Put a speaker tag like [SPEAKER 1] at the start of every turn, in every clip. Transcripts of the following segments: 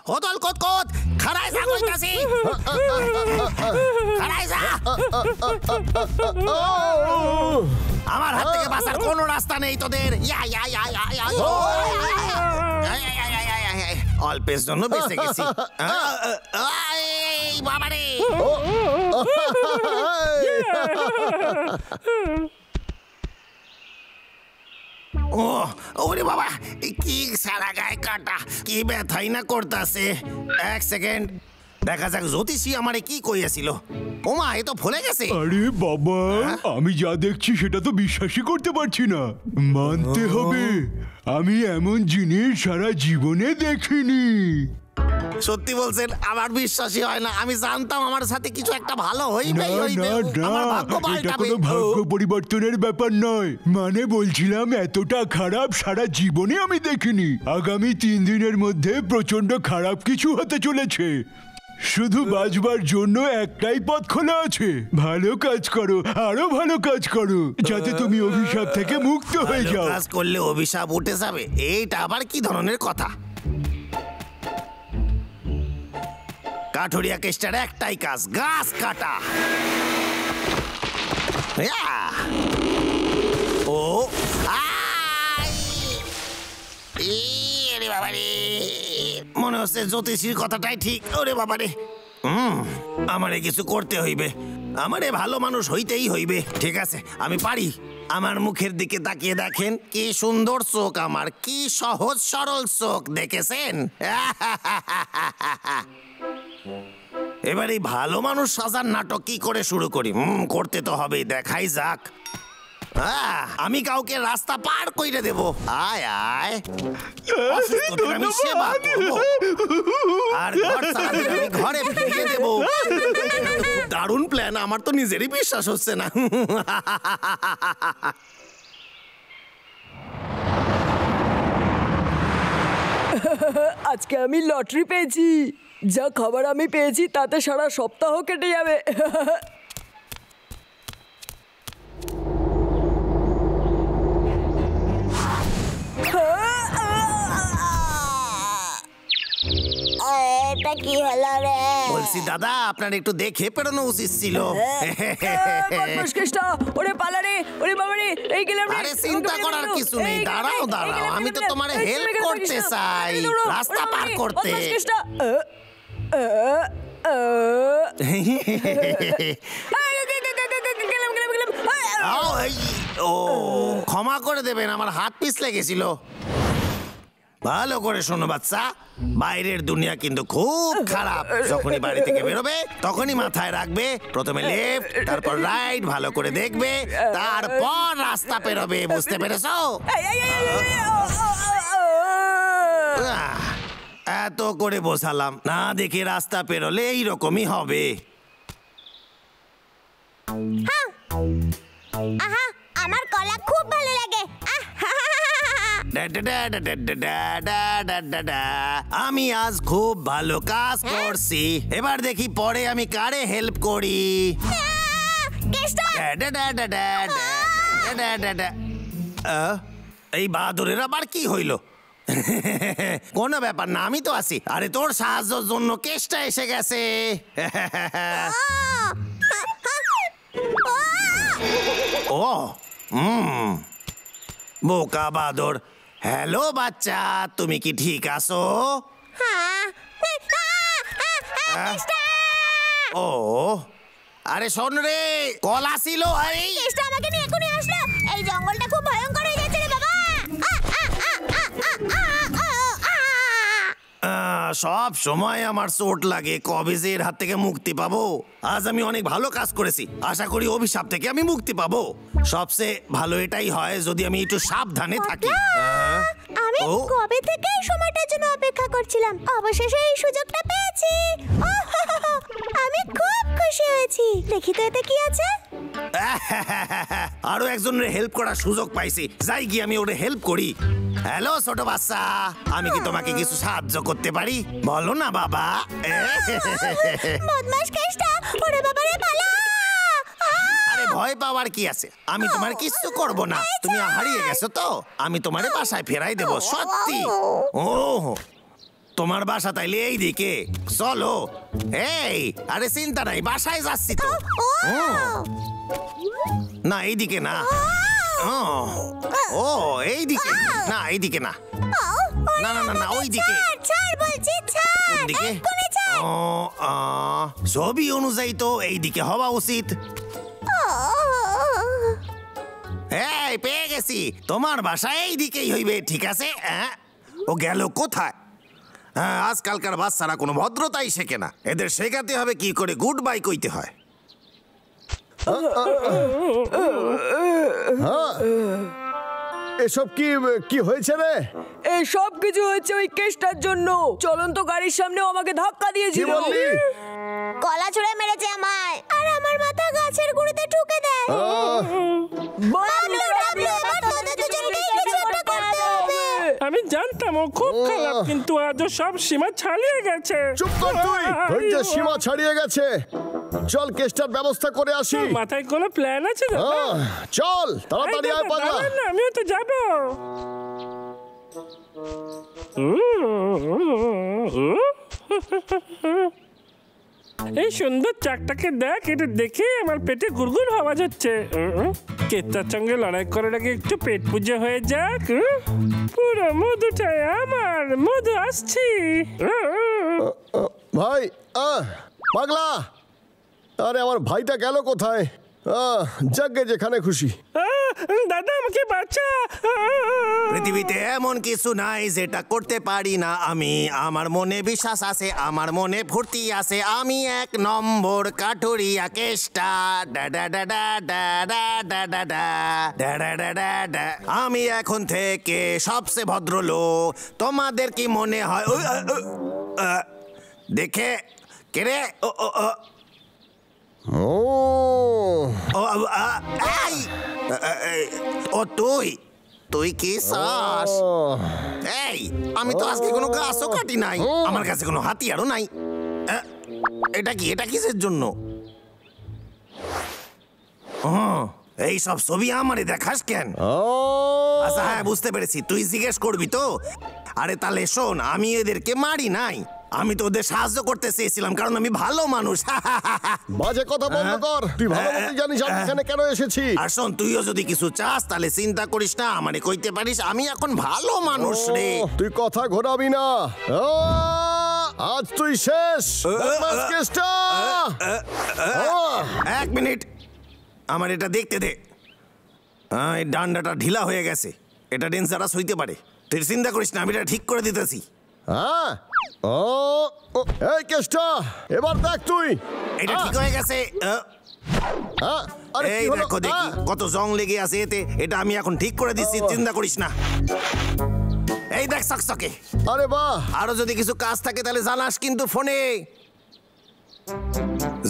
[SPEAKER 1] হদল কোত খাড়ায় যা কইতাছি খাড়ায় যা আমার হাত থেকে বাঁচার কোনো রাস্তা নেই তোদের অল্পের জন্য বেঁচে গেছি বাবারে ওরে বাবা কি সারা গায়ে কাটা কি ব্যথাই না করতেছে এক সেকেন্ড দেখা যাক জ্যোতিষী আমারে কি কইয়াছিল ওমা এ তো ভুলে গেছে
[SPEAKER 2] আরে বাবা আমি যা দেখছি সেটা তো বিশ্বাসই করতে পারছি না মানতে হবে আমি এমন জিনিস সারা জীবনে দেখিনি
[SPEAKER 1] সত্যি বলছেন আমার বিশ্বাসই হয় না আমি জানতাম আমার সাথে কিছু একটা ভালো হইবে আমার ভাগ্য পাল্টাবে
[SPEAKER 2] কোনো ভাগ্য পরিবর্তনের ব্যাপার নয় মানে বলছিলাম এতটা খারাপ সারা জীবনে আমি দেখিনি আগামী 3 দিনের মধ্যে প্রচন্ড খারাপ কিছু হতে চলেছে শুধু বাঁচবার জন্য একটাই পথ খোলা আছে ভালো কাজ করো আরো ভালো কাজ করো যাতে তুমি অভিশাপ থেকে মুক্ত হয়ে যাও
[SPEAKER 1] কাজ করলে অভিশাপ উঠে যাবে এইটা আবার কি ধরনের কথা কাঠুরিয়া কেষ্টার একটাই কাজ গাছ কাটা ও রে বাবারে মনে হচ্ছে জ্যোতিষীর কথাটাই ঠিক ওরে বাবারে আমারে কিছু করতে হইবে আমারে ভালো মানুষ হইতেই হইবে ঠিক আছে আমি পারি আমার মুখের দিকে তাকিয়ে দেখেন কি সুন্দর চোখ আমার কি সহজ সরল চোখ দেখেছেন এবার এই ভালো মানুষ সাজার নাটক কি করে শুরু করি করতে তো হবে দেখাই যাক আমি কাউকে রাস্তা পার কইরে দেব আয় আয় আমি সেবা করব আর আমি ঘরে ফিরিয়ে দেব দারুণ প্ল্যান আমার তো নিজেরই বিশ্বাস হচ্ছে না
[SPEAKER 3] আজকে আমি লটারি পেয়েছি যা খবর আমি পেয়েছি তাতে সারা সপ্তাহ কেটে যাবে
[SPEAKER 4] এটা কি হলো রে
[SPEAKER 1] বলছি দাদা আপনার একটু দেখে পেরোনো উচিত ছিল
[SPEAKER 3] ওরে পালা রে ওরে বাবা রে এই গেলাম রে
[SPEAKER 1] আরে চিন্তা করার কিছু নেই দাঁড়াও দাঁড়াও আমি তো তোমারে হেল্প করতে চাই রাস্তা পার করতে ও ক্ষমা করে দেবেন আমার হাত পিছলে গেছিল ভালো করে শোনো বাচ্চা বাইরের দুনিয়া কিন্তু খুব খারাপ যখনই বাড়ি থেকে বেরোবে তখনই মাথায় রাখবে প্রথমে লেফট তারপর রাইট ভালো করে দেখবে তারপর রাস্তা পেরোবে বুঝতে পেরেছো এত করে বোঝালাম না দেখে রাস্তা পেরোলে এইরকমই হবে
[SPEAKER 4] আমার কলা খুব ভালো লাগে
[SPEAKER 1] আমি আজ খুব ভালো কাজ করছি এবার দেখি পরে আমি কারে হেল্প করি এই বাহাদুরের আবার কি হইল কোনো ব্যাপার না আমি তো আছি আরে তোর সাহায্যের জন্য কেসটা এসে গেছে ও বোকা বাদর হ্যালো বাচ্চা তুমি কি ঠিক আছো ও আরে শোন রে কল আসিল
[SPEAKER 4] আমাকে নিয়ে এখনই আসলো এই জঙ্গলটা খুব ভয়ঙ্কর হয়ে যাচ্ছে রে বাবা
[SPEAKER 1] সব সময় আমার চোট লাগে কবে যে এর হাত থেকে মুক্তি পাবো আজ আমি অনেক ভালো কাজ করেছি আশা করি অভিশাপ থেকে আমি মুক্তি পাবো সবচেয়ে ভালো এটাই হয় যদি আমি একটু সাবধানে থাকি
[SPEAKER 4] আমি কবে থেকে এই সময়টার জন্য অপেক্ষা করছিলাম অবশেষে এই সুযোগটা পেয়েছি আমি খুব খুশি হয়েছি দেখি তো এতে কি আছে
[SPEAKER 1] আরো একজনের হেল্প করার সুযোগ পাইছি যাই গিয়ে আমি ওরে হেল্প করি হ্যালো ছোট বাচ্চা আমি কি তোমাকে কিছু সাহায্য করতে পারি বলো না বাবা
[SPEAKER 4] বদমাশ কেষ্টা ওরে বাবা রে পালা
[SPEAKER 1] আরে ভয় পাওয়ার কি আছে আমি তোমার কিছু করব না তুমি হারিয়ে গেছো তো আমি তোমারে বাসায় ফেরাই দেব সত্যি ও তোমার বাসা তাইলে এই দিকে, চলো। এই আরে চিন্তা নাই, বাসায় যাচ্ছি তো। না এইদিকে না, ও এইদিকে না, এইদিকে না, না না না না ওইদিকে। ছবি অনুযায়ী তো এইদিকে হওয়া উচিত। এই পেয়ে গেছি, তোমার বাসা এইদিকেই হইবে, ঠিক আছে। ও গেল কোথায়? হ্যাঁ, আজকালকার বাচ্চারা কোনো ভদ্রতাই শেখে না, এদের শেখাতে হবে কি করে গুড বাই কইতে হয়।
[SPEAKER 5] এসব কি হয়েছে রে?
[SPEAKER 3] এই সব কিছু হয়েছে ওই কেসটার জন্য। চলন্ত গাড়ির সামনেও আমাকে ধাক্কা দিয়েছিল।
[SPEAKER 4] গলা ছুঁড়ে মেরেছে আমায়, আর আমার মাথা গাছের গুঁড়িতে ঠুকে দেয়।
[SPEAKER 6] আমি জানতাম ও খুব খারাপ, কিন্তু আজও সব সীমা ছাড়িয়ে গেছে।
[SPEAKER 5] চুপ কর তুই, ধৈর্যের সীমা ছাড়িয়ে গেছে। চল কেসটার ব্যবস্থা করে আসি।
[SPEAKER 6] মাথায় কোনো প্ল্যান আছে দাদা?
[SPEAKER 5] চল তাড়াতাড়ি আয় পাগলা।
[SPEAKER 6] আমিও তো যাব। এই সুন্দর চাকটাকে দেখ, এটা দেখে আমার পেটে গুড়গুড় আওয়াজ হচ্ছে। কেতার সঙ্গে লড়াই করার আগে একটু পেট পুজো হয়ে যাক। পুরো মধুটাই আমার, মধু আসছি।
[SPEAKER 5] ভাই পাগলা, আরে আমার ভাইটা গেল কোথায়? যাকে যেখানে খুশি।
[SPEAKER 6] দাদা আমাকে বাঁচা।
[SPEAKER 1] পৃথিবীতে এমন কিছু নাই যেটা করতে পারি না আমি। আমার মনে বিশ্বাস আছে, আমার মনে ফুর্তি আছে। আমি 1 নম্বর কাঠুরিয়া কেষ্টা। আমি এখন থেকে সবচেয়ে ভদ্রলোক। তোমাদের কি মনে হয়? দেখে কে রে? ও তুই কি চাস? এই আমি তো আজকে কোনো গাছও কাটি নাই, আমার কাছে কোনো হাতিয়ারও নাই। এটা কিসের জন্য? এই সব ছবি আমারে দেখাস কেন? আচ্ছা হ্যাঁ, বুঝতে পেরেছি, তুই জিজ্ঞেস করবি তো। আরে তাহলে শোন, আমি এদেরকে মারি নাই, আমি তো ওদের সাহায্য করতে চেয়েছিলাম, কারণ আমি ভালো মানুষ।
[SPEAKER 5] বাজে কথা বন্ধ কর, তুই ভালো মতো জানিস আমি এখানে কেন এসেছি।
[SPEAKER 1] আর শোন, তুইও যদি কিছু চাস তাহলে চিন্তা করিস না, আমারে কইতে পারিস, আমি এখন ভালো মানুষ রে।
[SPEAKER 5] তুই কথা ঘোরাবি না, আজ তুই শেষ।
[SPEAKER 1] 1 মিনিট, আমার এটা দেখতে দে। এই ডান্ডাটা ঢিলা হয়ে গেছে, এটা ডেঞ্জারাস হইতে পারে। তুই চিন্তা করিস না, আমি এটা ঠিক করে দিতেছি।
[SPEAKER 5] এই কেষ্টা, এবার দেখ তুই।
[SPEAKER 1] এটা ঠিক হয়ে গেছে। এই দেখো, দেখি কত জং লেগে আছে এতে। এটা আমি এখন ঠিক করে দিচ্ছি, চিন্তা করিস না। এই দেখ সকসকে।
[SPEAKER 5] আরে বাহ।
[SPEAKER 1] আরো যদি কিছু কাজ থাকে তাহলে জানাস কিন্তু ফোনে।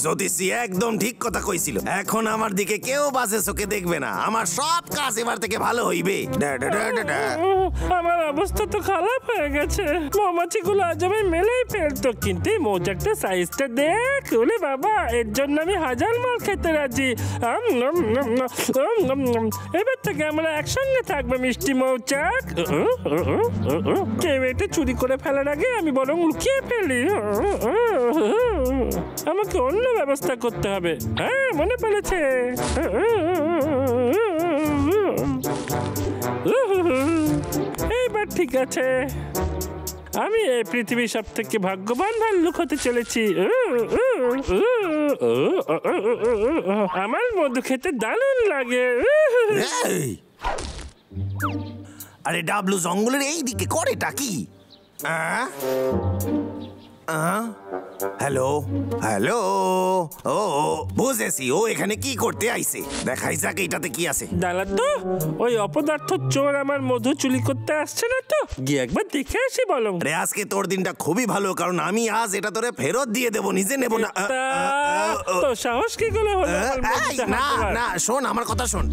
[SPEAKER 1] জ্যোতিষী একদম ঠিক কথা কইছিল, এখন আমার দিকে কেউ বাজে চোখে দেখবে না, আমার সব কাজ এবার থেকে ভালো হইবে।
[SPEAKER 6] আমার অবস্থা তো খারাপ হয়ে গেছে। মৌমাছিগুলো আজ আমি মেলেই ফেলতো, কিন্তু মৌচাকটা সাইজটা দেখ। ওরে বাবা, এর জন্য আমি 1000 মাল খেতে রাজি। এবার থেকে আমরা একসঙ্গে থাকবো মিষ্টি মৌচাক। কেউ এটা চুরি করে ফেলার আগে আমি বরং লুকিয়ে ফেলি। আমাকে অন্য ব্যবস্থা করতে হবে। হ্যাঁ, মনে পড়েছে। এইবার ঠিক আছে, আমি এই পৃথিবীর সব থেকে ভাগ্যবান ভাল্লুক হতে চলেছি। আমার মধু খেতে দারুণ লাগে।
[SPEAKER 1] আরে ডাবলু জঙ্গলের এই দিকে করেটা কি? হ্যালো হ্যালো, ও বুঝেছি, ও এখানে কি করতে আইছে। দেখাই যাক এইটাতে কি আছে।
[SPEAKER 6] দাঁড়া তো, ওই অপদার্থ চোর আমার মধু চুরি করতে আসছে না তো? গিয়ে একবার দেখে আসি বলো।
[SPEAKER 1] আরে আজকে তোর দিনটা খুবই ভালো, কারণ আমি আজ এটা তোরে ফেরত দিয়ে দেবো, নিজে নেবো না।
[SPEAKER 6] তো সাহস কি করে হলো?
[SPEAKER 1] না না, শোন আমার কথা শোন।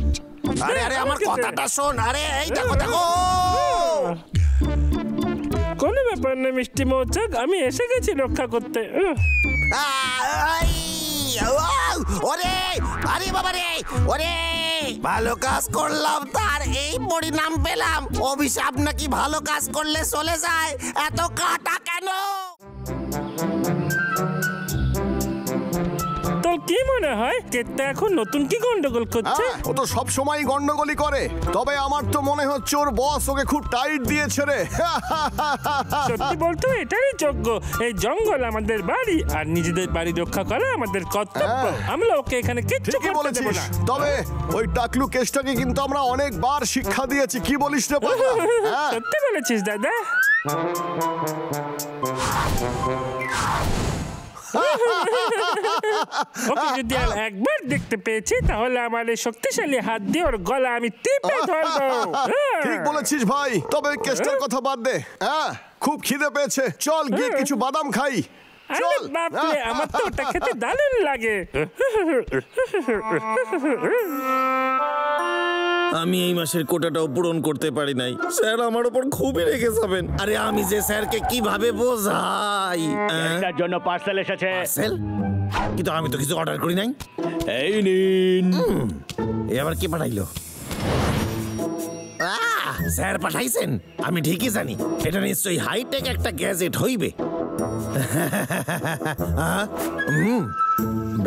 [SPEAKER 1] আরে আরে আমার কথাটা শোন। আরে এইটা কথা গো।
[SPEAKER 6] কোনো ব্যাপার না মিষ্টি মৌচাক, আমি এসে গেছি রক্ষা করতে।
[SPEAKER 1] ওরে আরে বাবা রে ওরে ভালো কাজ করলাম তার এই পরিণাম পেলাম অভিশাপ নাকি ভালো কাজ করলে চলে যায় এত কাটা কেন
[SPEAKER 6] তোর কি মনে হয় কেতটা এখন নতুন কি গন্ডগোল করছে?
[SPEAKER 5] ও তো সব সময় গন্ডগোলই করে, তবে আমার তো মনে হচ্ছে ওর বস ওকে খুব টাইট দিয়েছে রে।
[SPEAKER 6] সত্যি বলতো এটারই যোগ্য। এই জঙ্গল আমাদের বাড়ি আর নিজেদের বাড়ি রক্ষা করা আমাদের কর্তব্য। আমরা ওকে এখানে কিচ্ছু
[SPEAKER 5] ঠিকই
[SPEAKER 6] করতে দেব
[SPEAKER 5] বলেছিস,
[SPEAKER 6] না।
[SPEAKER 5] তবে ওই টাকলু কেসটাকে কিন্তু আমরা অনেকবার শিক্ষা দিয়েছি, কি বলিস রে পাগলা? হ্যাঁ।
[SPEAKER 6] সত্যি বলেছিস দাদা। ওকে যদি আর একবার দেখতে পেয়েছি তাহলে আমার এই শক্তিশালী হাত দিয়ে ওর গলা আমি টিপে ধরবো।
[SPEAKER 5] ঠিক বলেছিস ভাই, তবে ওই কেসটার কথা বাদ দে। হ্যাঁ, খুব খিদে পেয়েছে, চল গিয়ে কিছু বাদাম খাই।
[SPEAKER 6] আরে
[SPEAKER 5] চল।
[SPEAKER 6] বাপরে, আমার তো ওটা খেতে দারুণ লাগে।
[SPEAKER 1] আমি এই মাসের কোটাটাও পূরণ করতে পারি নাই স্যার আমার উপর খুবই রেগে যাবেন আরে আমি যে স্যারকে কিভাবে বোঝাই
[SPEAKER 7] তার জন্য পার্সেল এসেছে।
[SPEAKER 1] সেল কিন্তু আমি তো কিছু অর্ডার করি নাই
[SPEAKER 7] এই নিন।
[SPEAKER 1] এবার কি পাঠাইলো স্যার পাঠাইছেন আমি ঠিকই জানি এটা নিশ্চয়ই হাইটেক একটা গ্যাজেট হইবে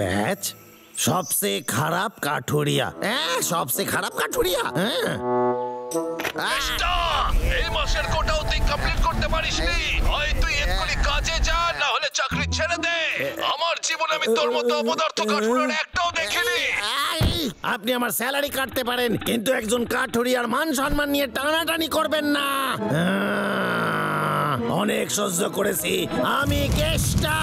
[SPEAKER 1] ব্যাচ সবচেয়ে খারাপ কাঠুরিয়া সবচেয়ে খারাপ কাঠুরিয়া
[SPEAKER 8] এই মাসের কোটাও তুই কমপ্লিট করতে পারিসনি। হয় তুই এক্ষুনি কাজে যা, না হলে চাকরি ছেড়ে দে। আমার জীবনে আমি তোর মতো অপদার্থ কাঠুরের একটাও দেখিনি।
[SPEAKER 1] আপনি আমার স্যালারি কাটতে পারেন কিন্তু একজন কাঠুরিয়ার মান সম্মান নিয়ে টানাটানি করবেন না। অনেক সহ্য করেছি আমি কেষ্টা।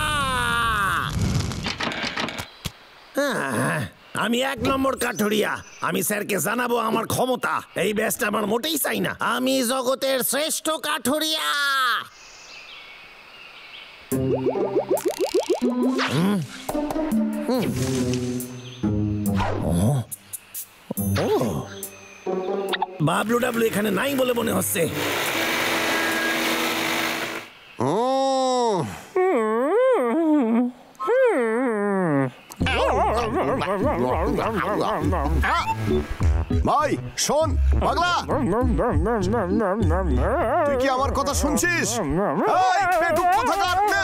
[SPEAKER 1] আমি 1 নম্বর কাঠুরিয়া। আমি স্যারকে জানাবো আমার ক্ষমতা। এই ব্যাচটা আমার মোটেই চাই না। আমি জগতের শ্রেষ্ঠ কাঠুরিয়া। বাবলু ডাবলু এখানে নাই বলে মনে হচ্ছে।
[SPEAKER 5] ভাই শোন পাগলা, তুই কি আমার কথা শুনছিস? এই, পেটুক কোথাকার, নে।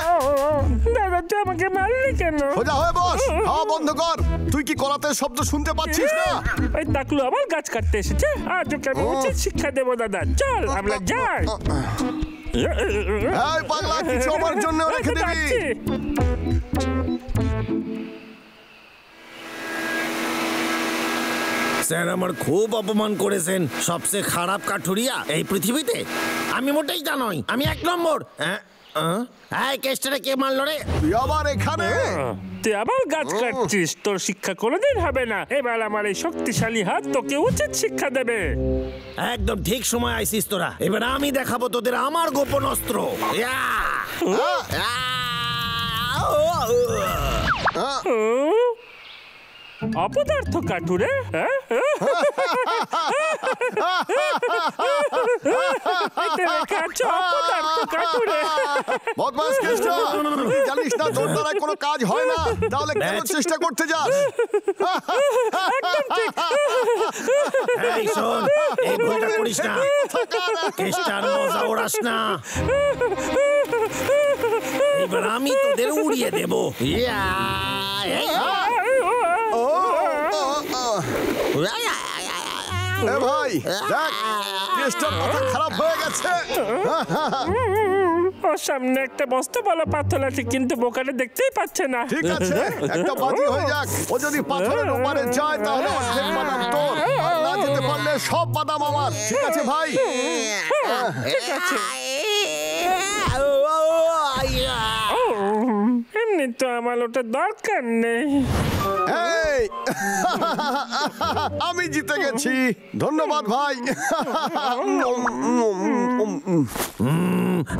[SPEAKER 6] দাদা তুই আমাকে মারলি কেন?
[SPEAKER 5] সোজা হয়ে বস, খাওয়া বন্ধ কর। তুই কি করাতে শব্দ শুনতে পাচ্ছিস না?
[SPEAKER 6] ওই টাকলু আবার গাছ কাটতে এসেছে। আজ ওকে আমি উচিত শিক্ষা দেবো দাদা। চল আমরা যাই।
[SPEAKER 5] এই পাগলা, কিছু আমার জন্য রেখে দিবি।
[SPEAKER 6] যাচ্ছি।
[SPEAKER 1] স্যার আমার খুব অপমান করেছেন। সবচেয়ে খারাপ কাঠুরিয়া এই পৃথিবীতে আমি মোটেই তা নই। আমি 1 নম্বর। এই কেষ্টারে কে মারলো রে?
[SPEAKER 5] তুই আবার এখানে?
[SPEAKER 6] তুই আবার গাছ কাটছিস। তোর শিক্ষা কোনোদিন হবে না। এবার আমার এই শক্তিশালী হাত তোকে উচিত শিক্ষা দেবে।
[SPEAKER 1] একদম ঠিক সময় আইছিস তোরা। এবার আমি দেখাবো তোদের আমার গোপন অস্ত্র।
[SPEAKER 6] অপদার্থ কাঠুরে।
[SPEAKER 5] বদমাস কেষ্টা, তুই জানিস না তোর দ্বারা কোনো কাজ হয় না, তাহলে কেন চেষ্টা করতে যাস?
[SPEAKER 1] এই শোন, এই ভুলটা করিস না। কেষ্টার মজা ওড়াস না। এবার আমি তোদের উড়িয়ে দেব।
[SPEAKER 5] ভাই দেখ, কেষ্টার মাথা খারাপ হয়ে গেছে।
[SPEAKER 6] ওর সামনে একটা বস্তা বলা পাথর আছে কিন্তু বোকাটা দেখতেই পাচ্ছে না।
[SPEAKER 5] ঠিক আছে, একটা বাজি হয়ে যাক। ও যদি পাথরের ওপারে যায় তাহলে অর্ধেক বাদাম তোর, আর না যেতে পারলে সব বাদাম আমার। ঠিক আছে ভাই?
[SPEAKER 6] ঠিক আছে। এমনি তো আমার ওটা দরকার নেই।
[SPEAKER 5] এই, আমি জিতে গেছি। ধন্যবাদ ভাই।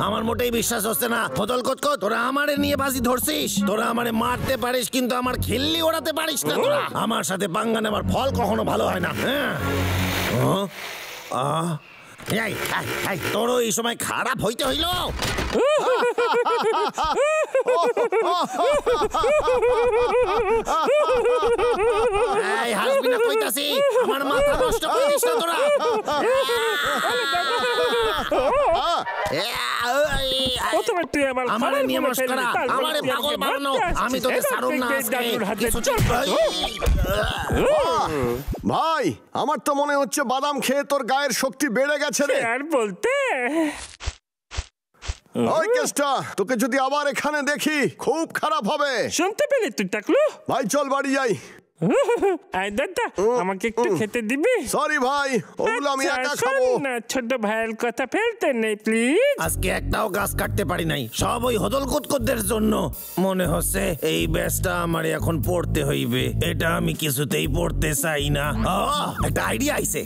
[SPEAKER 1] আমার মোটেই বিশ্বাস হচ্ছে না। ফদল কচকো, তোরা আমারে নিয়ে বাজি ধরছিস। তোরা আমারে মারতে পারিস কিন্তু আমার খিল্লি ওড়াতে পারিস না। তোরা আমার সাথে পাঙ্গা নেবার ফল কখনো ভালো হয় না। তোরও এই সময় খারাপ হইতে হইল। আমারে নিয়ে মস্করা, আমারে পাগল বানানো, আমি তোকে ছাড়ুম না আজকে। কিছু চল
[SPEAKER 5] ভাই, আমার তো মনে হচ্ছে বাদাম খেয়ে তোর গায়ের শক্তি বেড়ে গেছে রে।
[SPEAKER 6] আর বলতে
[SPEAKER 5] ওই কেষ্টা, তোকে যদি আবার এখানে দেখি খুব খারাপ হবে।
[SPEAKER 6] শুনতে পেলি তুই টাকলু?
[SPEAKER 5] ভাই চল বাড়ি যাই।
[SPEAKER 6] আয় দাদা, আমাকে একটু খেতে দিবি?
[SPEAKER 5] সরি ভাই, ওগুলো আমি একা খাবো
[SPEAKER 6] না। ছোট ভাইয়ের কথা ফেলতে নেই প্লিজ।
[SPEAKER 1] আজকে একটাও গাছ কাটতে পারি নাই, সব ওই হদল কুতকুতদের জন্য। মনে হচ্ছে এই ব্যাচটা আমার এখন পড়তে হইবে, এটা আমি কিছুতেই পড়তে চাই না। একটা আইডিয়া আইছে।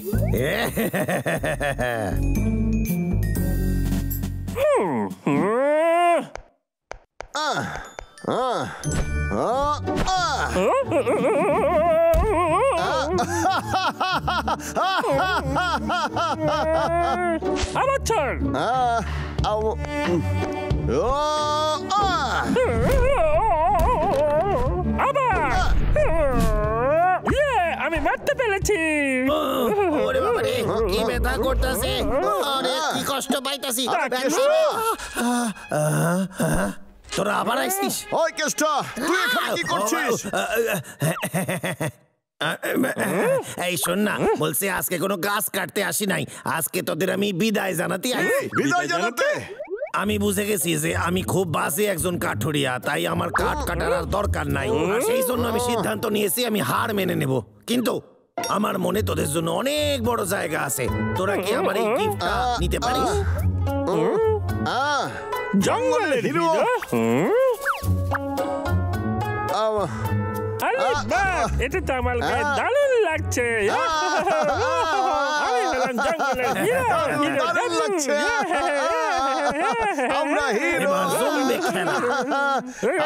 [SPEAKER 6] আবার ছাড়। আমি মারতে পেরেছি।
[SPEAKER 1] ওরে বাবা রে, কি ব্যথা করতেছে, আরে কি কষ্ট পাইতাছি। তোরা আবার আইছিস?
[SPEAKER 5] ওই কেষ্টা, তুই এখানে কি করছিস?
[SPEAKER 1] এই শোন না, বলছি আজকে কোনো গাছ কাটতে আসি নাই, আজকে তোদের আমি বিদায় জানাতে আইছি।
[SPEAKER 5] বিদায় জানাতে?
[SPEAKER 1] আমি বুঝে গেছি যে আমি খুব বাজে একজন কাঠুরিয়া, তাই আমার কাঠ কাটার আর দরকার নাই। আর সেই জন্য আমি সিদ্ধান্ত নিয়েছি আমি হার মেনে নেব। কিন্তু আমার মনে তোদের জন্য অনেক বড় জায়গা আছে, তোরা কি আমার এই গিফটটা নিতে পারিস?
[SPEAKER 6] জঙ্গলের হিরো। আরে বাহ, এটা তো আমার গায়ে দারুণ লাগছে। আমি হলাম জঙ্গলের হিরো।
[SPEAKER 5] দারুণ লাগছে। আমরা হিরো,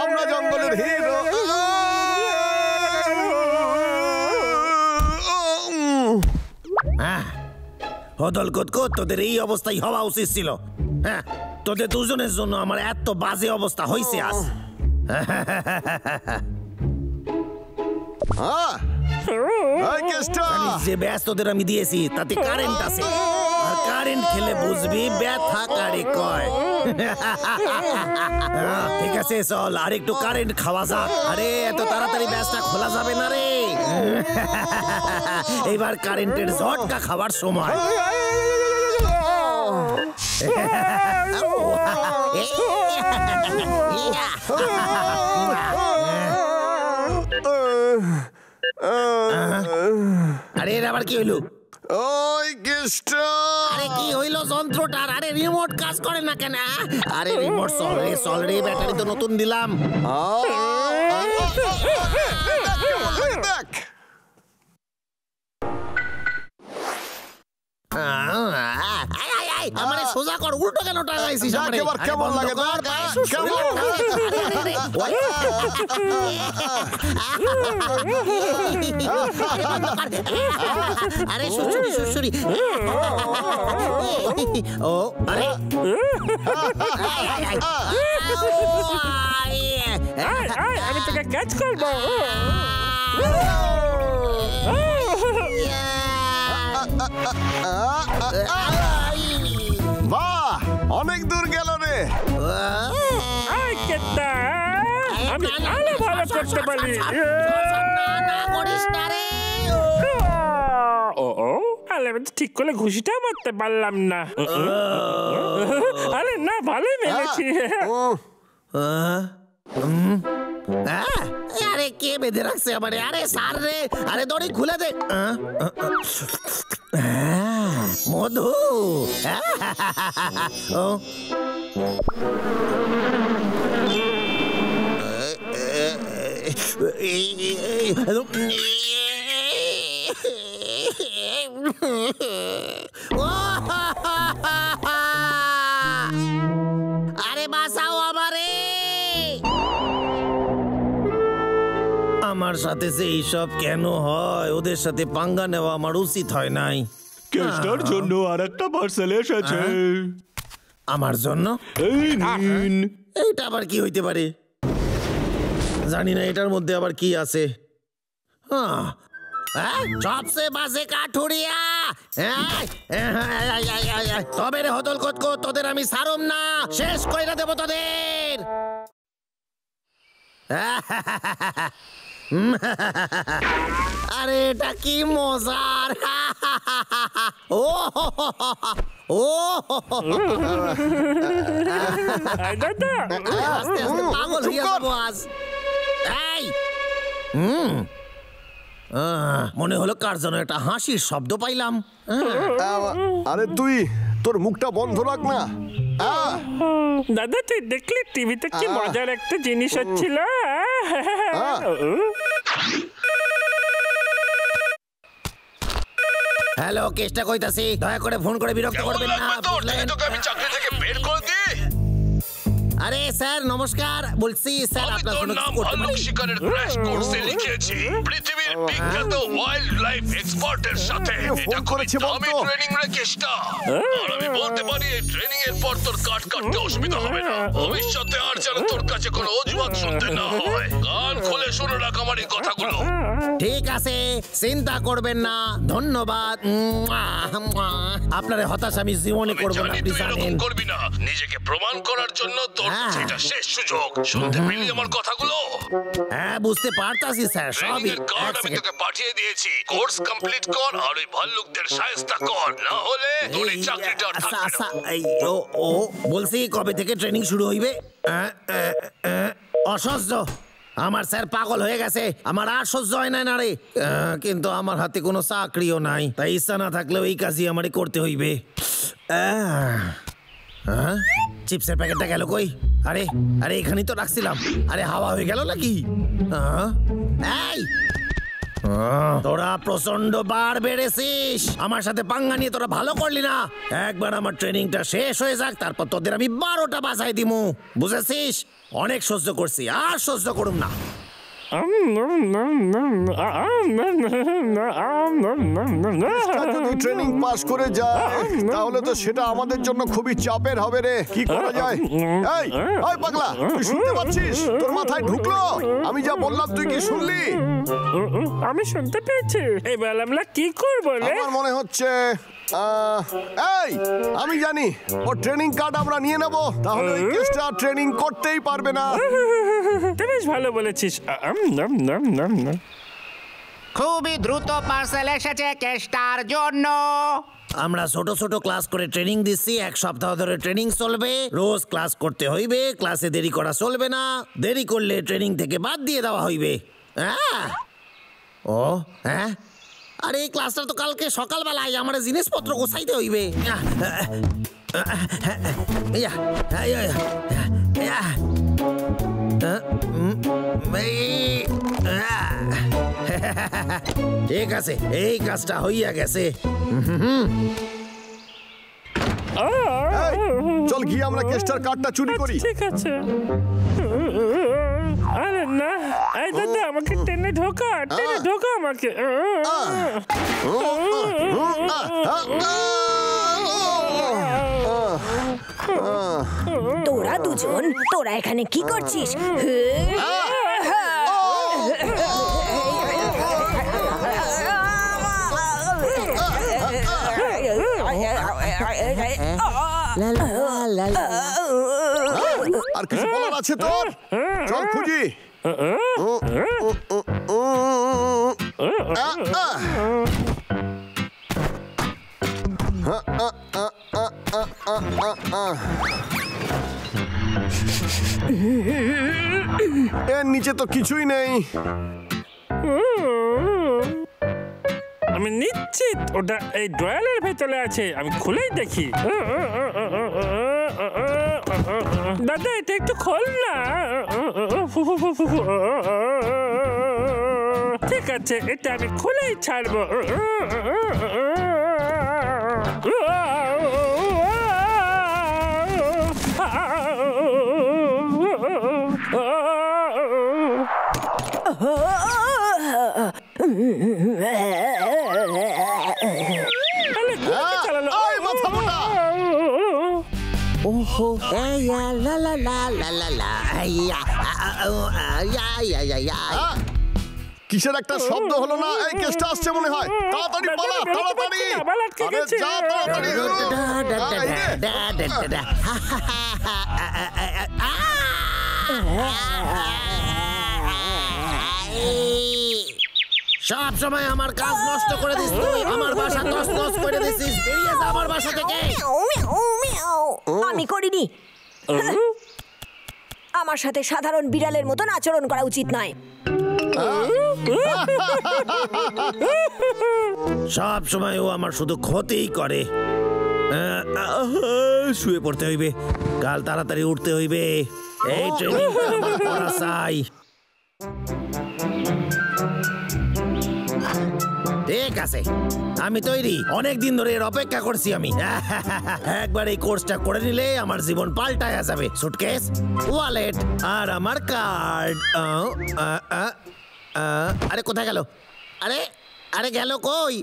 [SPEAKER 5] আমরা জঙ্গলের হিরো।
[SPEAKER 1] হদল কুতকুত, তোদের এই অবস্থায় হওয়া উচিত ছিল। হ্যাঁ, তোদের দুজনের জন্য আমার এত বাজে অবস্থা হয়েছে আজ। যে ব্যাস তোদের আমি দিয়েছি তাতে কারেন্ট আছে, আর কারেন্ট খেলে বুঝবি ব্যথা কারে কয়। ঠিক আছে, চল আর একটু কারেন্ট খাওয়া যাক। আরে এত তাড়াতাড়ি ব্যাসটা খোলা যাবে না রে, এইবার কারেন্টের ঝটকা খাওয়ার সময়। আরে এর আবার কি হইলো?
[SPEAKER 5] ওই কেষ্টা,
[SPEAKER 1] আরে কি হইলো যন্ত্রটার? আরে রিমোট কাজ করে না কেন? আরে রিমোট চল রে, ব্যাটারি তো নতুন দিলাম।
[SPEAKER 5] দেখ
[SPEAKER 1] আমারে সোজা কর, উল্টো কেন টাকাইছিস? আমারে
[SPEAKER 5] এবার কেমন লাগে?
[SPEAKER 1] আরে সুসুরি। ও আরে
[SPEAKER 6] আমি তোকে ক্যাচ করবো।
[SPEAKER 5] বাহ, অনেক দূর গেল রে।
[SPEAKER 6] আমি আলো ভালো করতে পারি। ঠিক করে ঘুষিটা মারতে পারলাম না। আরে না, ভালোই মেরেছি।
[SPEAKER 1] আরে কে বেঁধে রাখছে আমারে? আরে সার রে, আরে দড়ি খুলে দে। মধু। আরে বাঁচাও আমারে। আমার সাথে যে এইসব কেন হয়? ওদের সাথে পাঙ্গা নেওয়া আমার উচিত হয় নাই।
[SPEAKER 2] কেষ্টার জন্য আর একটা পার্সেল এসেছে।
[SPEAKER 1] আমার জন্য?
[SPEAKER 2] এই নিন।
[SPEAKER 1] এইটা আবার কি হইতে পারে? জানি না এটার মধ্যে আবার কি আছে। সবসে বাজে কাঠুরিয়া। তবে রে হদল কতকো, তোদের আমি সারম না, শেষ কইরা দেব তোদের। আরে এটা কি মজার! ও ও
[SPEAKER 6] দাদা
[SPEAKER 1] আস্তে আস্তে পাগল হয়ে যাবো আজ। এই মনে হলো কার যেন একটা হাসির শব্দ পাইলাম।
[SPEAKER 5] আরে তুই তোর মুখটা বন্ধ রাখ না।
[SPEAKER 6] দাদা তুই দেখলি টিভিতে কি মজার একটা জিনিস হচ্ছিল?
[SPEAKER 1] হ্যালো, কেসটা কইতাছি, দয়া করে ফোন করে বিরক্ত করবেন না, বুঝলেন?
[SPEAKER 8] আমি চাকরি থেকে বের করে দিই।
[SPEAKER 1] আরে স্যার নমস্কার, বলছি স্যার
[SPEAKER 8] আমি
[SPEAKER 1] আপনার
[SPEAKER 8] তোর
[SPEAKER 1] কোনো
[SPEAKER 8] নাম
[SPEAKER 1] কিছু করতে
[SPEAKER 8] ভাল্লুক
[SPEAKER 1] পারি?
[SPEAKER 8] শিকারের ক্র্যাশ কোর্সে লিখেছি পৃথিবীর বিখ্যাত ওয়াইল্ড লাইফ এক্সপার্টের সাথে। এটা খুবই দামি ট্রেনিং রে কেসটা। আর আমি বলতে পারি এই ট্রেনিং এর পর তোর কাট কাটতে অসুবিধা হবে না। ভবিষ্যতে আর যেন তোর কাছে কোনো অজুহাত শুনতে না হয়। কান খুলে শুনে রাখ আমার এই কথাগুলো।
[SPEAKER 1] ঠিক আছে, চিন্তা করবেন না, ধন্যবাদ। আপনার হতাশ আমি জীবনে করবো না, আপনি জানেন।
[SPEAKER 8] করবি না, নিজেকে প্রমাণ করার জন্য তোর এটা শেষ সুযোগ। শুনতে পেলি আমার কথাগুলো?
[SPEAKER 1] হ্যাঁ বুঝতে পারতাছি স্যার, সবই।
[SPEAKER 8] আমি তোকে পাঠিয়ে দিয়েছি, কোর্স কমপ্লিট কর আর ওই ভাল্লুকদের শায়েস্তা কর, না হলে তোর এই চাকরিটা থাকবে না।
[SPEAKER 1] ও বলছি কবে থেকে ট্রেনিং শুরু হইবে? অসহ্য, আমার স্যার পাগল হয়ে গেছে, আমার আর সহ্য হয় না রে। কিন্তু আমার হাতে কোনো চাকরিও নাই, তাই ইচ্ছা না থাকলেও এই কাজই আমারই করতে হইবে। চিপসের প্যাকেটটা গেল কই? আরে আরে এখানেই তো রাখছিলাম। আরে হাওয়া হয়ে গেল নাকি? এই তোরা প্রচন্ড বার বেড়েছিস, আমার সাথে পাঙ্গা নিয়ে তোরা ভালো করলি না। একবার আমার ট্রেনিংটা শেষ হয়ে যাক, তারপর তোদের আমি 12টা বাজাই দিমু, বুঝেছিস? অনেক সহ্য করছি, আর সহ্য করুম না।
[SPEAKER 5] যদি ট্রেনিং পাস করে যায় তাহলে তো সেটা আমাদের জন্য খুবই চাপের হবে রে। কি করা যায়? এই ওই পাগলা, তুই শুনতে পাচ্ছিস? তোর মাথায় ঢুকলো? আমি যা বললাম তুই কি শুনলি?
[SPEAKER 6] আমি শুনতে পেয়েছি। এবার আমরা কি করবো?
[SPEAKER 5] আমার মনে হচ্ছে এই আমি জানি ও ট্রেনিং কার্ড আমরা নিয়ে নেব, তাহলে ওই কেসটা ট্রেনিং করতেই পারবে না।
[SPEAKER 6] তুই বেশ ভালো বলেছিস।
[SPEAKER 9] খুবই দ্রুত পার্সেল এসেছে কেসটার জন্য।
[SPEAKER 1] আমরা ছোট ছোট ক্লাস করে ট্রেনিং দিচ্ছি, 1 সপ্তাহ ধরে ট্রেনিং চলবে। রোজ ক্লাস করতে হইবে, ক্লাসে দেরি করা চলবে না। দেরি করলে ট্রেনিং থেকে বাদ দিয়ে দেওয়া হইবে। ও হ্যাঁ, আরে এই ক্লাসটা তো কালকে সকালবেলায় আমার জিনিসপত্র গোছাইতে হইবে। ঠিক আছে, এই কাজটা হইয়া গেছে।
[SPEAKER 5] চল গিয়ে আমরা কেসটার কার্ডটা চুরি করি।
[SPEAKER 6] ঠিক আছে। আরে না, এই দাদা আমাকে টেনে ঢোকা আমাকে।
[SPEAKER 4] তোরা দুজন, তোরা এখানে কি করছিস?
[SPEAKER 5] আর কিছু বলার আছে তোর? চল খুঁজি। এর নিচে তো কিছুই নেই।
[SPEAKER 6] আমি নিশ্চিত ওটা এই ড্রয়ারের ভেতরে আছে। আমি খুলেই দেখি। দাদা এটা একটু খোল না। ঠিক আছে, এটা আমি খুলেই ছাড়বো।
[SPEAKER 1] ওহো লা লা লা লা লা লা।
[SPEAKER 5] কিসের একটা শব্দ হলো না? এই কেসটা আসছে মনে হয়। তাড়াতাড়ি পালা, তাড়াতাড়ি। আরে যা তাড়াতাড়ি।
[SPEAKER 1] সব সময় আমার কাজ নষ্ট করে দিস তুই। আমার বাসা তছনছ করে দিছিস। বেরিয়ে যা আমার বাসা থেকে।
[SPEAKER 3] আমি করিনি। আমার সাথে সাধারণ বিড়ালের মতন আচরণ করা উচিত নয়।
[SPEAKER 1] সব সময় ও আমার শুধু ক্ষতিই করে। শুয়ে পড়তে হইবে, কাল তাড়াতাড়ি উঠতে হইবে। এই ট্রেনিং আমার করা চাই। ঠিক আছে, আমি তৈরি। অনেক দিন ধরে এর অপেক্ষা করছি আমি। একবার এই কোর্সটা করে নিলে আমার জীবন পাল্টায়া যাবে। সুটকেস, ওয়ালেট আর আমার কার্ড। আরে কোথায় গেল? আরে আরে গেল কই?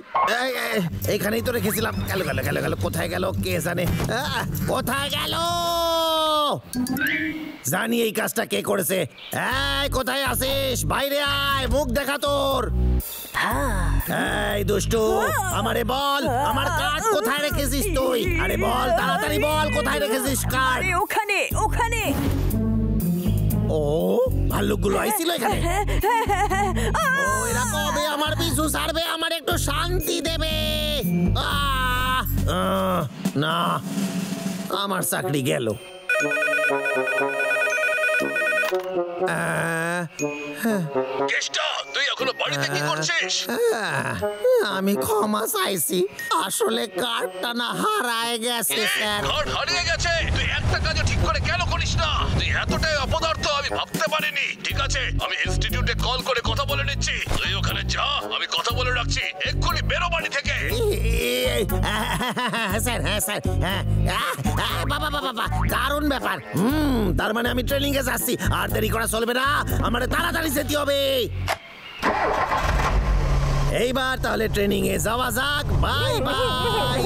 [SPEAKER 1] এইখানেই তো রেখেছিলাম। গেল গেল গেল গেল কোথায় গেল কে জানে? কোথায় গেল? জানি এই কাজটা কে করেছে। এই কোথায় আছিস? বাইরে আয়, মুখ দেখা তোর। এই দুষ্টু, আমারে বল, আমার কার্ড কোথায় রেখেছিস তুই? আরে বল, তাড়াতাড়ি বল, কোথায় রেখেছিস কার্ড?
[SPEAKER 3] ওখানে ওখানে।
[SPEAKER 1] ও, ভাল্লুকগুলো আইছিল এখানে। ও, এরা কবে আমার পিছু ছাড়বে? আমার একটু শান্তি দেবে। না, আমার চাকরি গেল।
[SPEAKER 8] কেষ্টা, তুই এখনো বাড়িতে কি করছিস?
[SPEAKER 1] আমি ক্ষমা চাইছি, আসলে কার্ডটা না হারায় গেছে স্যার।
[SPEAKER 8] কার্ড হারিয়ে গেছে? তুই একটা কাজও ঠিক করে কেন করিস না? তুই এতটাই অপদার্থ আমি ভাবতে পারিনি। ঠিক আছে, আমি ইনস্টিটিউটে কল করে কথা বলে নিচ্ছি। তুই ওখানে যা, আমি কথা বলে রাখছি। এক্ষুনি বেরো বাড়ি থেকে।
[SPEAKER 1] স্যার, হ্যাঁ স্যার, হ্যাঁ। বাবা বাবা বাবা, দারুণ ব্যাপার। তার মানে আমি ট্রেনিং এ যাচ্ছি। আর দেরি করা চলবে না, আমাদের তাড়াতাড়ি যেতে হবে। এইবার তাহলে ট্রেনিং এ যাওয়া যাক। Bye bye.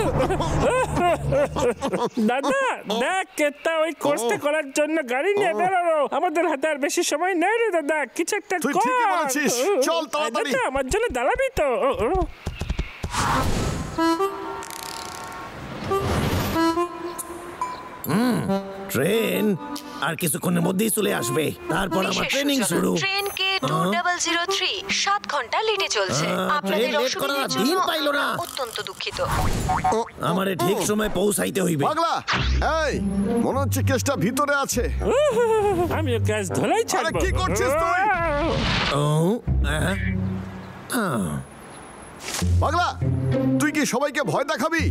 [SPEAKER 6] দাদা দেখ, কেতা ওই কোর্সটা করার জন্য গাড়ি নিয়ে বেরোলো। আমাদের হাতে আর বেশি সময় নেই রে দাদা, কিছু একটা
[SPEAKER 5] তুই ঠিকই বলেছিস। চল তাড়াতাড়ি।
[SPEAKER 6] আমার জন্য দাঁড়াবি তো?
[SPEAKER 1] ট্রেন আর কিছুক্ষণের মধ্যেই চলে আসবে। তারপর আমার ট্রেনিং শুরু।
[SPEAKER 10] ট্রেন কে 2003 7 ঘন্টা লেটে চলছে। আপনাদের অসুবিধার জন্য অত্যন্ত দুঃখিত।
[SPEAKER 1] আমারে ঠিক সময় পৌঁছাইতে হইবে।
[SPEAKER 5] পাগলা, এই মনে হচ্ছে কেসটা ভিতরে আছে।
[SPEAKER 6] আমিও গ্যাস ধরাই ছাড়বো।
[SPEAKER 5] আরে কি করছিস তুই? পাগলা, তুই কি সবাইকে ভয় দেখাবি?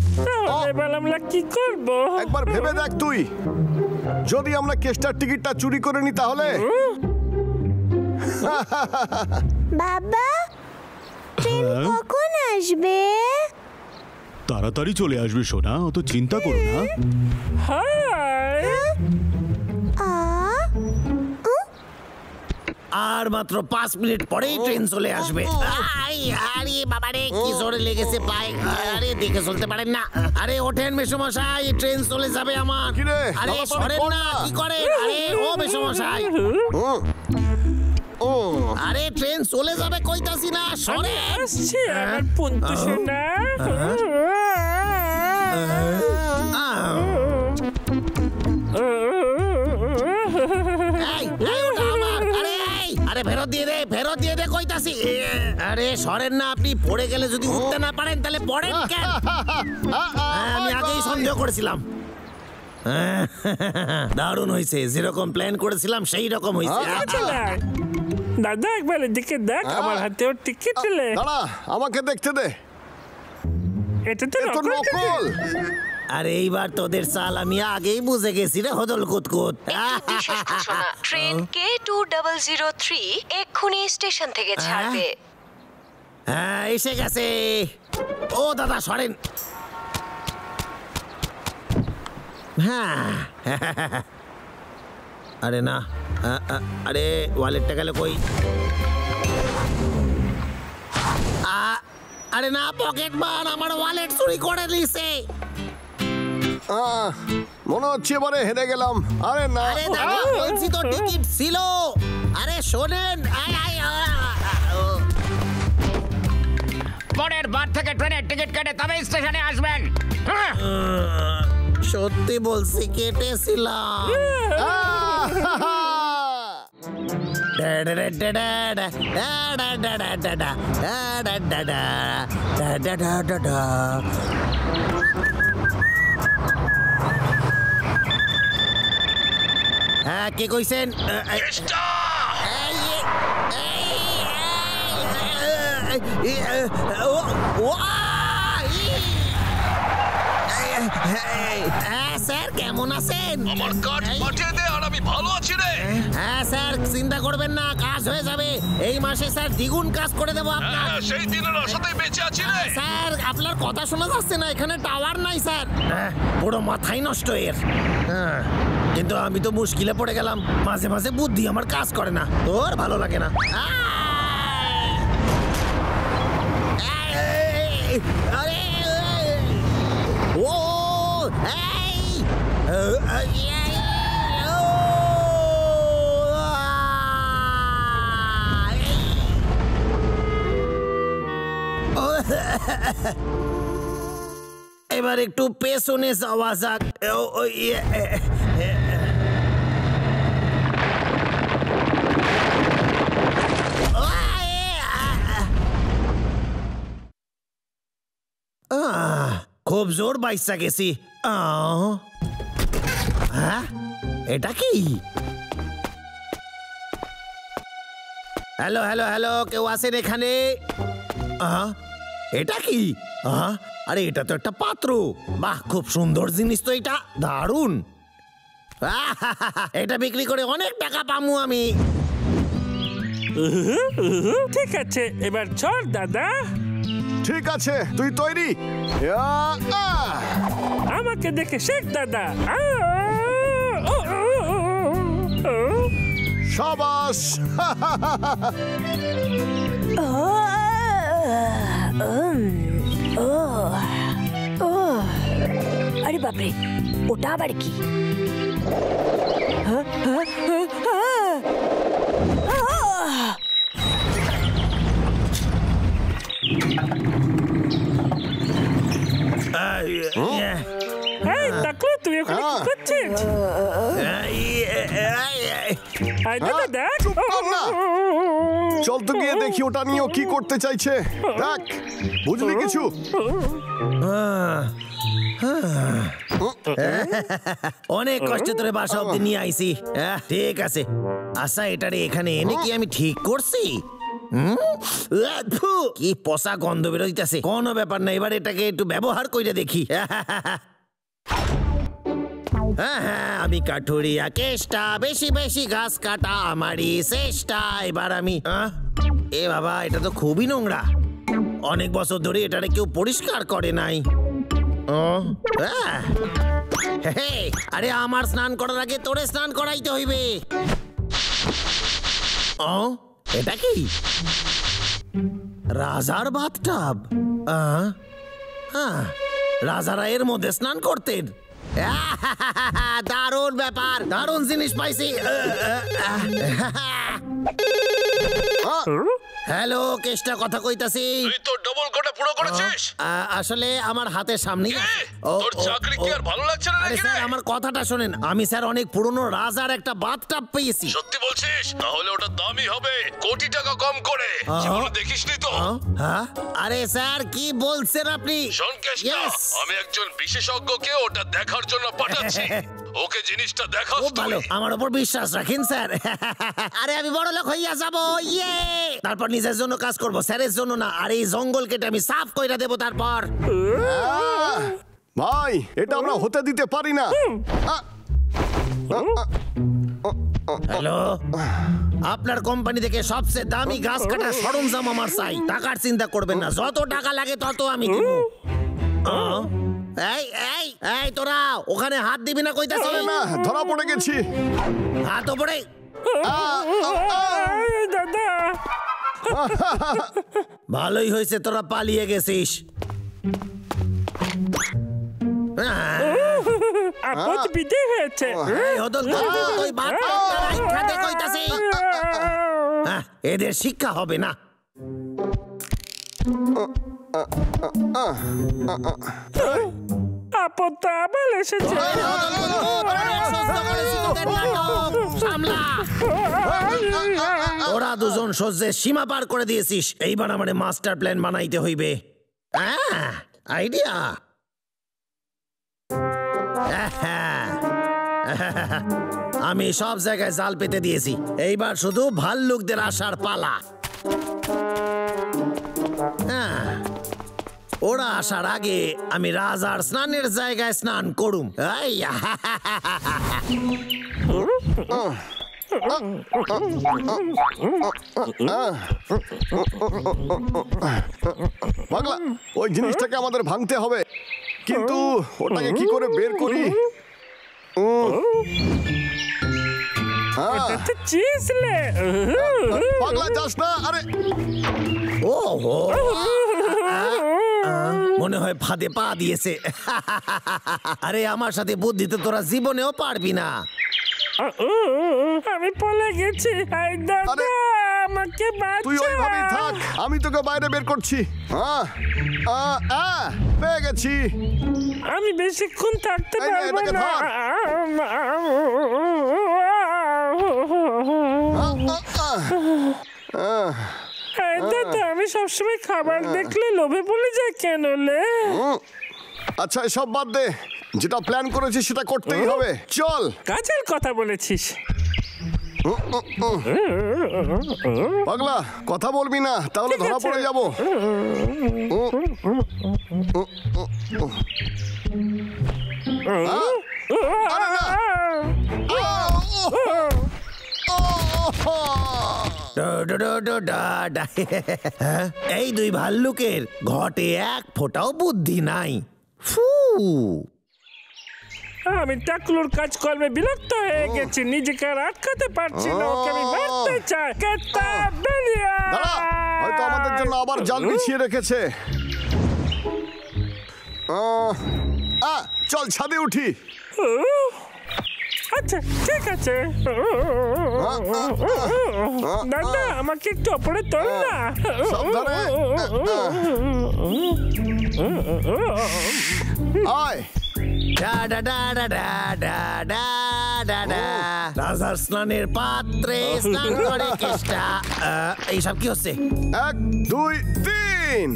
[SPEAKER 6] এবার আমরা কি করব?
[SPEAKER 5] একবার ভেবে দেখ তুই, যদি আমরা কেসটার টিকিটটা চুরি করে নি তাহলে?
[SPEAKER 4] বাবা, ট্রেন কখন আসবে?
[SPEAKER 2] তাড়াতাড়ি চলে আসবে সোনা, অত চিন্তা করো না।
[SPEAKER 1] আর মাত্র 5 মিনিট পরেই ট্রেন চলে আসবে। আরে বাবারে, কি জোরে লেগেছে পায়ে। আরে দেখে চলতে পারেন না। আরে ওঠেন মেসোমশাই, ট্রেন চলে যাবে আমার। আরে সরেন না, কি করেন? আরে ও মেসোমশাই, আরে ট্রেন চলে যাবে কইতাছি না, সরেন।
[SPEAKER 6] আসছে আমার পুন্তু সোনা।
[SPEAKER 1] আরে ফেরত দিয়ে দে, ফেরত দিয়ে দে কইতাছি। আরে সরেন না, আপনি পড়ে গেলে যদি উঠতে না পারেন তাহলে পড়েন কেন? আমি আগেই সন্দেহ করেছিলাম। দারুণ হয়েছে, যেরকম প্ল্যান করেছিলাম সেই রকম হয়েছে।
[SPEAKER 6] দাদা একবার এদিকে দেখ, আমার হাতেও টিকিট দিলে।
[SPEAKER 5] দাঁড়া, আমাকে দেখতে দে।
[SPEAKER 6] এটা তো
[SPEAKER 5] নকল।
[SPEAKER 1] আরে এইবার তোদের চাল আমি আগেই বুঝে গেছি রে হদল কুতকুত।
[SPEAKER 10] ট্রেন কে 2003 এক্ষুনি স্টেশন থেকে ছাড়বে।
[SPEAKER 1] হ্যাঁ, এসে গেছে। ও দাদা সরেন। হ্যাঁ, আরে না, আরে ওয়ালেটটা গেল কই? আরে না, পকেট মান, আমার ওয়ালেট চুরি করে নিছে।
[SPEAKER 5] মনে হচ্ছে এবারে হেরে গেলাম। আরে না,
[SPEAKER 1] আরে দাদা বলছি তো টিকিট ছিল। আরে শোনেন,
[SPEAKER 9] টিকিট কেটে তবে স্টেশনে আসবেন।
[SPEAKER 1] সত্যি বলছি, কেটেছিলাম। হ্যাঁ, কে কইছেন? স্যার কেমন আছেন?
[SPEAKER 8] আমার কার্ড পাঠিয়ে দে আর আমি ভালো আছি রে।
[SPEAKER 1] হ্যাঁ স্যার, চিন্তা করবেন না, কাজ হয়ে যাবে। এই মাসে স্যার দ্বিগুণ কাজ করে দেবো আপনার।
[SPEAKER 8] সেই দিনের আশাতেই বেঁচে আছি রে।
[SPEAKER 1] স্যার আপনার কথা শোনা যাচ্ছে না, এখানে টাওয়ার নাই স্যার। পুরো মাথাই নষ্ট এর। কিন্তু আমি তো মুশকিলে পড়ে গেলাম, মাঝে মাঝে বুদ্ধি আমার কাজ করে না, তোর ভালো লাগে না। আরে ও এবার একটু পেছনে যাওয়া যাক। খুব জোর বাইসা গেছি। হ্যাঁ, এটা কি? হ্যালো হ্যালো হ্যালো, কেউ আছেন এখানে? এটা কি? আরে এটা তো একটা পাত্র। বাহ, খুব সুন্দর জিনিস তো এটা, দারুণ। এটা বিক্রি করে অনেক টাকা পামু আমি।
[SPEAKER 6] ঠিক আছে, এবার চল দাদা।
[SPEAKER 5] ঠিক আছে, তুই তৈরি?
[SPEAKER 6] আমাকে দেখে শেখ দাদা।
[SPEAKER 5] শাবাশ।
[SPEAKER 3] আরে বাপরে, ওটা আবার কি?
[SPEAKER 6] তুই এখানে কি করছিস?
[SPEAKER 5] চল তো গিয়ে দেখি ওটা নিয়েও কি করতে চাইছে। দেখ, বুঝলি কিছু?
[SPEAKER 1] অনেক কষ্ট করে বাসা অব্দি নিয়ে আইছি। ঠিক আছে, আচ্ছা এটারে এখানে এনে কি আমি ঠিক করছি? কি পচা গন্ধ বেরোইতেছে। কোনো ব্যাপার না, এবার এটাকে একটু ব্যবহার করে দেখি। হ্যাঁ হ্যাঁ, আমি কাঠুরিয়া কেষ্টা, বেশি বেশি গাছ কাটা আমারই চেষ্টা। এবার আমি এ বাবা, এটা তো খুবই নোংরা। অনেক বছর ধরে এটারে কেউ পরিষ্কার করে নাই। আরে আমার স্নান করার আগে তোরে স্নান করাইতে হইবে। এটা কি? রাজার বাথটাব। রাজারা এর মধ্যে স্নান করতেন। দারুণ ব্যাপার, দারুণ জিনিস পাইছি। হ্যালো, কেষ্টা কথা কইতাছি।
[SPEAKER 8] তুই তো ডবল কোটা পুরো করেছিস।
[SPEAKER 1] আসলে আমার হাতের সামনেই।
[SPEAKER 8] তোর চাকরি কি আর ভালো লাগছে না নাকি?
[SPEAKER 1] স্যার আমার কথাটা শুনেন, আমি স্যার অনেক পুরনো রাজার একটা বাথটাব পেয়েছি।
[SPEAKER 8] সত্যি বলছিস? তাহলে ওটা দামি হবে কোটি টাকা কম করে। জীবনে দেখিসনি তো?
[SPEAKER 1] আরে স্যার কি বলছেন আপনি?
[SPEAKER 8] শোন কেষ্টা, আমি একজন বিশেষজ্ঞকে ওটা দেখার জন্য পাঠাচ্ছি। ওকে জিনিসটা দেখাস তুই।
[SPEAKER 1] ভালো, আমার উপর বিশ্বাস রাখেন স্যার। আরে আমি বড় লোক হইয়া যাবো, ইয়ে। তারপর নিজের জন্য কাজ করব, স্যারের জন্য না। আর এই জঙ্গল কেটে আমি সাফ কইরা দেব তারপর।
[SPEAKER 5] ভাই, এটা আমরা হতে দিতে পারি না।
[SPEAKER 1] হ্যালো, আপনার কোম্পানি থেকে সবচেয়ে দামি গাছ কাটার সরঞ্জাম আমার চাই। টাকার চিন্তা করবেন না, যত টাকা লাগে তত আমি দিব। এই এই এই, তোরা ওখানে হাত দিবি না কইতাছি।
[SPEAKER 5] না, ধরা পড়ে গেছি।
[SPEAKER 1] হাত ওপরে।
[SPEAKER 6] দাদা,
[SPEAKER 1] ভালোই হয়েছে তোরা পালিয়ে গেছিস।
[SPEAKER 6] আপদ বিধি হয়েছে।
[SPEAKER 1] এদের শিক্ষা হবে না।
[SPEAKER 6] আপত্তি আবার এসেছে।
[SPEAKER 1] ওরা দুজন সহ্যের সীমা পার করে দিয়েছিস, এইবার আমার মাস্টার প্ল্যান বানাইতে হইবে। আইডিয়া, আমি সব জায়গায় জাল পেতে দিয়েছি, এইবার শুধু ভাল্লুকদের আসার পালা। ওরা আসার আগে আমি রাজার স্নানের জায়গায় স্নান করুম।
[SPEAKER 5] পাগলা, ওই জিনিসটাকে আমাদের ভাঙতে হবে, কিন্তু ওটাকে কি করে বের করি? পাগলা যাস না। আরে
[SPEAKER 1] মনে হয় ফাঁদে পা দিয়েছে। আরে আমার সাথে বুদ্ধিতে তোরা জীবনেও পারবি না।
[SPEAKER 6] আমি পলে গেছি, আমাকে
[SPEAKER 5] তুই ওইভাবেই থাক, আমি তোকে বাইরে বের করছি। পেয়ে গেছি।
[SPEAKER 6] আমি বেশিক্ষণ থাকতে পারবো না। দাদা, আমি সবসময় খাবার দেখলে লোভে পড়ে যাই কেন লে?
[SPEAKER 5] আচ্ছা এসব বাদ দে, যেটা প্ল্যান করেছিস সেটা করতেই হবে। চল।
[SPEAKER 6] কাজের কথা বলেছিস।
[SPEAKER 5] পাগলা, কথা বলবি না, তাহলে ধরা পড়ে যাবো।
[SPEAKER 1] এই দুই ভাল্লুকের ঘটে এক ফোঁটাও বুদ্ধি নাই।
[SPEAKER 6] আমি টাকলুর কাজকর্মে বিরক্ত হয়ে গেছি, নিজেকে আর আটকাতে পারছি না, ওকে আমি মারতে চাই।
[SPEAKER 5] হয়তো আমাদের জন্য আবার জাল বিছিয়ে রেখেছে। চল ছাদে উঠি।
[SPEAKER 6] আচ্ছা ঠিক আছে দাদা, আমাকে একটু ওপরে তোল না।
[SPEAKER 1] রাজার স্নানের পাত্রে স্নান করে কেষ্টা। এইসব কি হচ্ছে?
[SPEAKER 5] 1 2 3।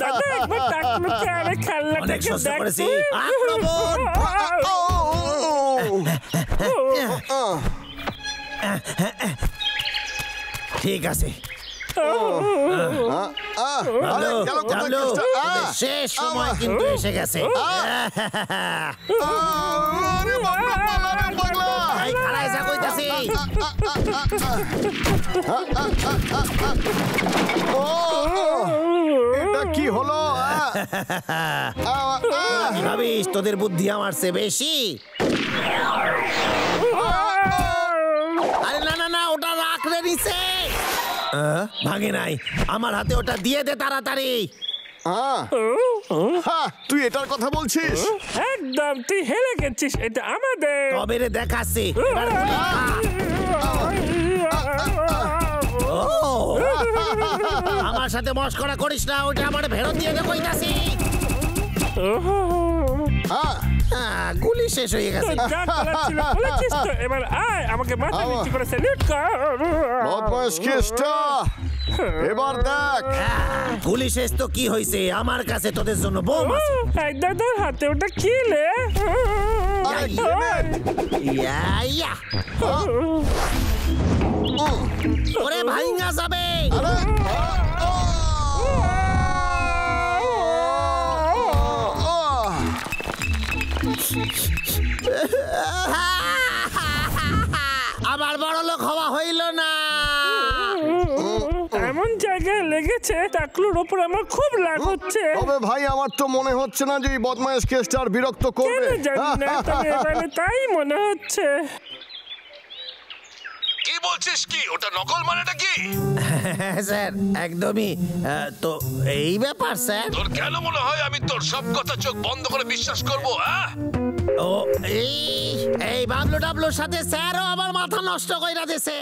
[SPEAKER 6] দাদা, একবার টাকলুকে আরে খেলনাটাকে দেখছি।
[SPEAKER 1] ঠিক আছে, শেষ সময় কিন্তু এসে গেছে।
[SPEAKER 5] এটা কি হলো?
[SPEAKER 1] ভাবিস তোদের বুদ্ধি আমার চেয়ে বেশি? আরে না না না, ওটা রাখলে নিচে ভাঙে নাই। আমার হাতে ওটা দিয়ে দে তাড়াতাড়ি।
[SPEAKER 5] তুই এটার কথা বলছিস?
[SPEAKER 6] একদম, তুই হেরে গেছিস, এটা আমাদের।
[SPEAKER 1] তবে রে দেখাচ্ছি। আমার সাথে মস্করা করিস না, ওটা আমার ফেরত দিয়ে দে কইতাছি। গুলি শেষ হয়ে গেছে।
[SPEAKER 6] এবার আয়, আমাকে মাথা নিচু করে স্যালুট কর।
[SPEAKER 5] বদমাশ কেষ্টা, এবার দেখ।
[SPEAKER 1] গুলি শেষ তো কি হয়েছে, আমার কাছে তোদের জন্য বোম আছে।
[SPEAKER 6] দাদার হাতে ওটা কি লে?
[SPEAKER 1] ওরে ভাইঙ্গা যাবে। আবার বড় লোক হওয়া হইল না।
[SPEAKER 6] এমন জায়গায় লেগেছে, টাকলুর ওপর আমার খুব রাগ হচ্ছে।
[SPEAKER 5] তবে ভাই, আমার তো মনে হচ্ছে না যে এই বদমাইশ কেসটা আর বিরক্ত করবে।
[SPEAKER 6] জানি না, তবে এবারে তাই মনে হচ্ছে।
[SPEAKER 8] কি বলছিস কি? ওটা নকল মানেটা কি?
[SPEAKER 1] স্যার একদমই তো এই ব্যাপার স্যার।
[SPEAKER 8] তোর কেন মনে হয় আমি তোর সব কথা চোখ বন্ধ করে বিশ্বাস করব? হ্যাঁ,
[SPEAKER 1] ও এই বাবলু ডাবলুর সাথে স্যারও আমার মাথা নষ্ট কইরা দিছে।